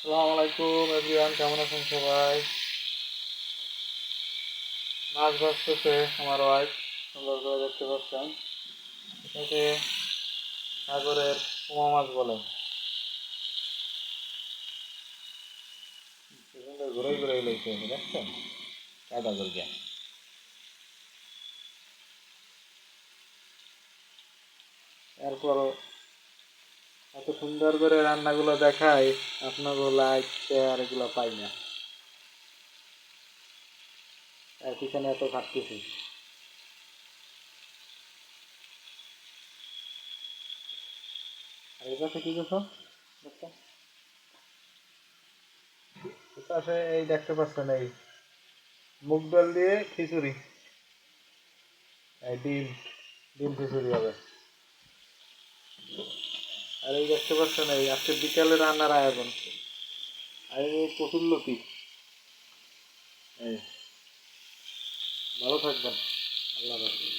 আসসালামু আলাইকুম এভরিওয়ান, কেমন আছেন সবাই? মাছ ভাজতেছে আমার ওয়াইফ, সুন্দর করে দেখতে পাচ্ছেন। এটাকে সাগরের পোমা মাছ বলে। কি সুন্দর ঘুরে ঘুরে লইছে, দেখছেন? কায়দা করিয়া। এরপরও এত সুন্দর করে রান্নাগুলো দেখাই, আপনারও লাইক শেয়ার এগুলো পাই না, এর পিছনে এত খাটতেছি। আর এই পাশে কি করছো? এই পাশে এই দেখতে পাচ্ছেন, এই মুগ ডাল দিয়ে খিচুড়ি, এই ডিম ডিম খিচুড়ি হবে। আর এই দেখতে পাচ্ছেন, এই আজকে বিকালে রান্নার আয়োজন। আর এই কচুরলতি। এই ভালো থাকবেন, আল্লাহ হাফেজ।